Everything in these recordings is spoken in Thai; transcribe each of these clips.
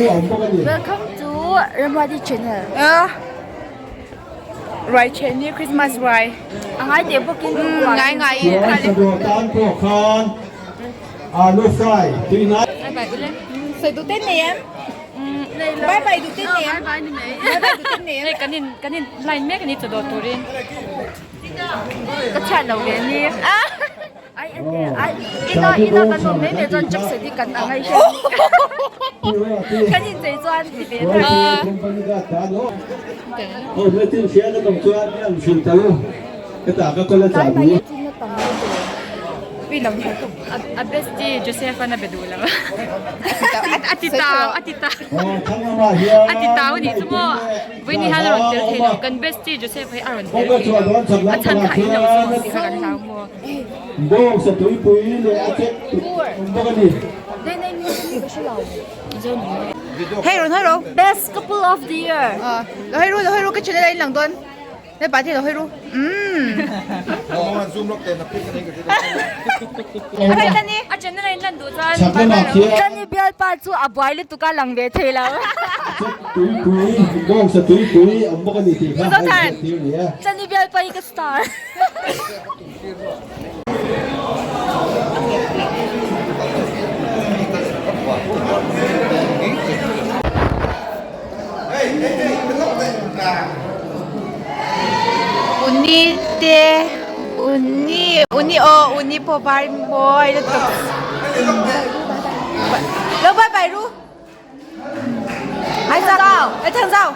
Welcome to Ramadi channel. Right channel Krismas Ruaitheh. Ang ay di po kin Ngay ngay. สะดวกการพวกคอนลูกไส้ที่ไหน Sai du tên ném. Bye bye du tên ném. Bye bye du tên ném. Cái này lại mấy cái này cho đồ tụi đi. Cái channel này ni. Ay ina kan mo mấyজন chắc sẽ đi cần ang ay siya. Kanin dây doan thì biết. โอ้ไม่ทิ้งเสียก็ต้องช่วยเนี่ยชุนตะลุกระตากก็คนละจ่ายดู Vì lòng thấy không? À besti Joseph na bedula. Atitao. ทั้งมาเฮีย Atitao ni semua. Vì ni haron tel thelo kan besti Joseph hay aron พวกก็ชวนร้อนสำลัก Achan มา kai เฮีย na semua si haran tao mo. โบกสตุยปุยเลยอาเจ็ดพวกนี้ Then I knew you ko siya. Hey ron. Best couple of the year. Lo hey ru cái channel này lang don. Để bà thì lo hey ru. Zoom lock tên là pick cái này Cái này nè. À channel này lang du chan. ฉันก็มาเฮีย Kan ni bial pa chu abuai le tu ka lang ve thela. ตุยปุยโบกสตุยปุยพวกนี้ที่ข้าให้ที่เนี่ย Kan ni bial pa ka star. Uni po bar boy na to. Lo bye bye ru. Ai sao? Ai thằng sao?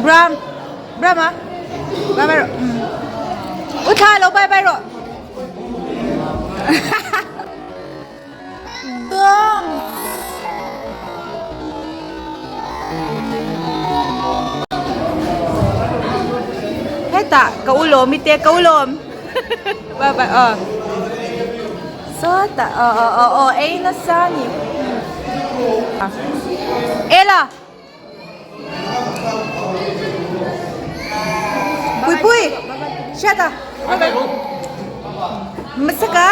Bram à? Bye bye rồi. Tha lo bye bye rồi. Ta kaulom ite kaulom ba so ta ay na sani ela puy shata masaka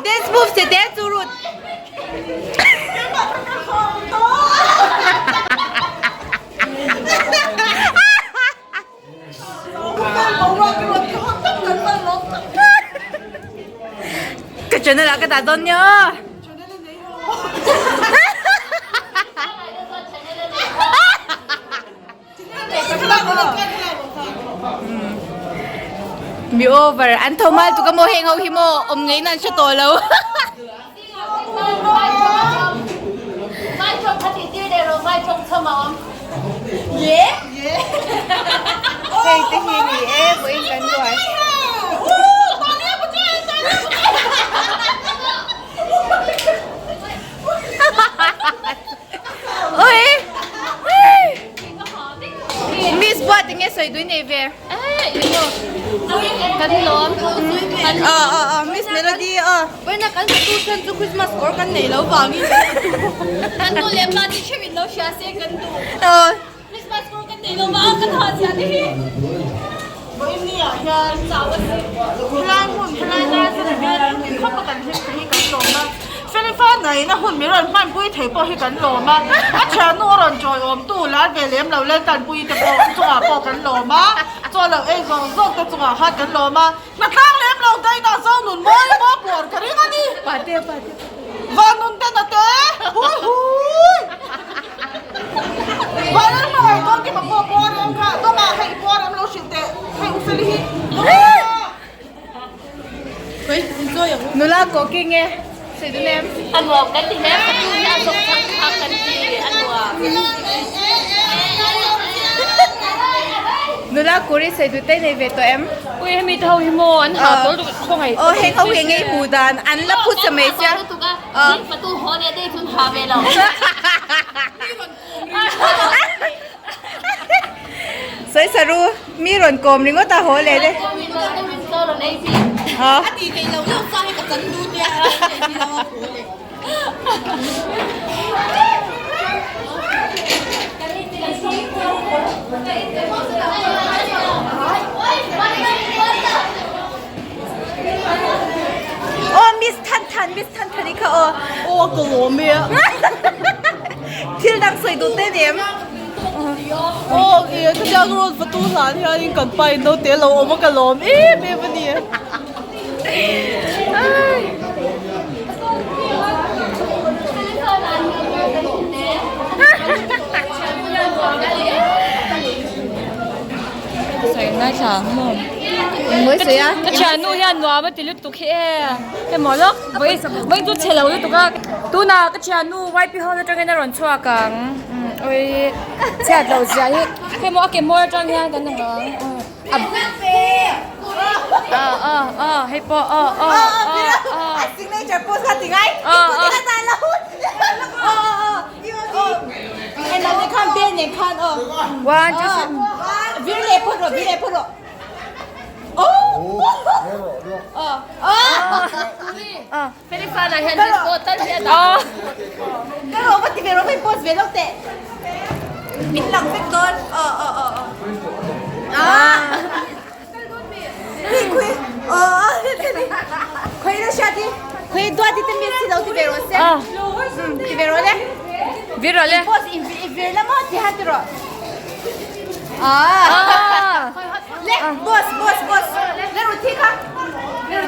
Dance move se dance urut. Cái chuyện này là cái tài tôn nhá. Be over. Anh thâu mal tụi mo heng hậu hi mo ngay nan siya to lâu. Mai trông thật thì tiêu đều rồi mai trông thơm ấm. Yeah. Hey, tiếng gì nghỉ ế của anh cắn rồi. Ôi. Miss what tiếng nghe sợi đuôi này về. Cắn lốm. Miss Melody Bây giờ cắn tu chân cho Christmas or cắn này lâu vàng đi. Cắn tu liệm mà đi chơi lâu xả xe cắn tu. Christmas or cắn này lâu vàng cắn hoa xả đi. Bởi vì nhà cháu cái plan ra sẽ là không có cần thiết cắn lốm mà. Philip này nó hôn miệng man bui thấy bỏ hi cắn lốm mà. Chả nô rồi trời ôm tu lá về liếm lâu lên cắn bui tập bỏ cắn lốm mà. Cho là ấy rồi rốt cái chúng hát cắn lốm mà. Mà tăng liếm lâu đây ta sao nụn môi bỏ buồn cái gì đi. Bà tiêu. Và nụn tên là tế. Hui. Và nó nói con cái mà bỏ em cả. Tôi mà hay bỏ em lâu xịt tệ. Hay uống phê hi. Nula có kinh nghe. Sợi đuôi em. Ăn ngọt cái thì em phải đưa ra dùng thằng cần gì ăn ngọt. นูลากูรีใส่ดูเต้นในเวทตัวเอ็ม อุ้ยมีเท่าหิโมอันหาตัวคงไง โอ้เฮ้เขาเวียงไงหูดานอันละพูดจะไม่ใช่ ประตูหอเนี่ยได้ทุนพาไปเรา สวยสรุมีหล่นโกมริงก็ตาโหเลยเด้ ก็มีเราได้เป็นโซ่เราได้สิ ฮะ ดีใจเราเลือกสร้างให้กับจันดูเนี่ยที่เราโหเลย โอ้มิสทันนี่ค่ะโอ้กลัวเมียที่ดังสวยดูเต้นเอ็มโอ้เอ๋ถ้าจะรู้ประตูร้านที่ยังกันไปโน้ตเต๋อเราเอามากันล้อมเอ๊ะเมียมันเนี่ยใส่หน้าฉางมั่ง ไม่สวยอ่ะ ก็ชานูยันนัวมันติดลุตุกเฮ่เฮ้หมอล็อกไม่ดูเชลล์ลุตุกอะตูน่าก็ชานูไว้พี่ห้องจะกันในร้านชัวกังโอ้ยเสียเราใจเฮ้หมอเก็บมัวจังยังกันนังให้ปอสิ่งนี้จะพูดกันยังไงพูดกันได้แล้วไอ้นั่นในขั้นเบี้ยในขั้นวันจะวิเลพูดหรอโอ้ฟิลิปปินส์เห็นดิโก้ตั้งเสียดายก็รู้ว่าที่เวลาไม่พูดเวลาเตะมิดหลังเป็นต้นคุยแล้วชาติคุยตัวที่จะมีสิ่งที่เวลาเสียที่เวลาเลยพอสิเวลามันที่หัดรอเล็กบอสเล่นรูทีค่ะ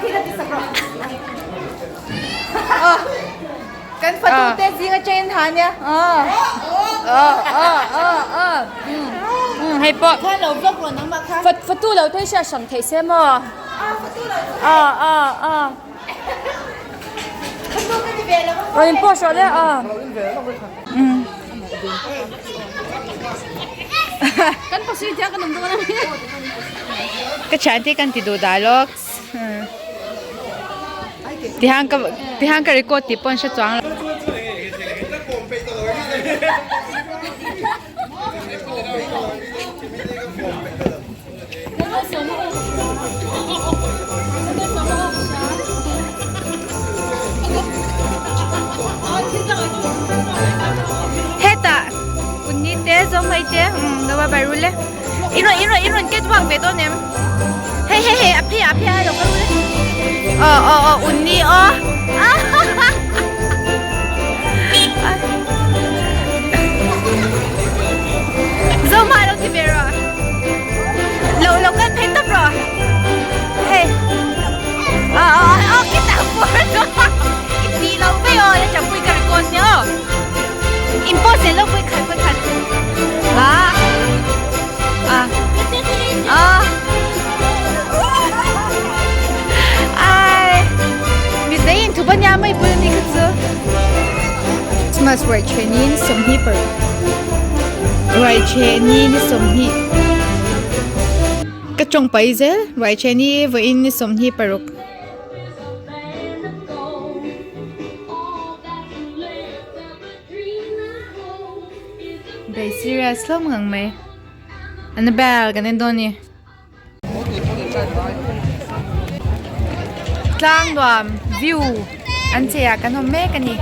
ที่สักรอบกันประตูเตะซิงกับเจนทานเนี่ยให้ปอถ้าเราเลิกหล่นน้ำมาค่ะประตูเราได้ใช้สังเกตเสียมั้งประตูก็จะเวลาเราเป็นปอชเลยกันพอสิจ้ากันนุ่มตัวนั้นก็ฉันที่กันติดดูได้หรอกที่ห้างก็รีกดติดปนชัดจังเฮ้ตาวันนี้เตะจะไม่เตะเราไปรู้เลยอีนนเก็ตวางไปตัวเนี้ยเฮ้อพี่เราก็รู้เลยอุ่นนี่จะมาเราที่เบรอเราก็เพชรตับรอเฮ้คิดแต่ปวดปีเราไม่จะจับคุยกันก่อนเนาะอิมพอสิเราคุยกันทุบยาไม่บุญนี่คือKrismas Ruaithehนี่สมฮีปะRuaithehนี่สมฮีกระจงไปเจ้Ruaithehนี่วันนี้สมฮีปะรุกได้ serious แล้วมึงไหมอันนั้นแบบกันนั่นโดนนี่กลางดวมวิวอันเจียกันทำแม่กันนี่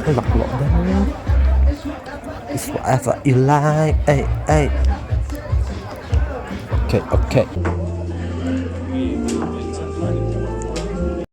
Lọc lộn đó. It's whatever you like. Hey. Okay.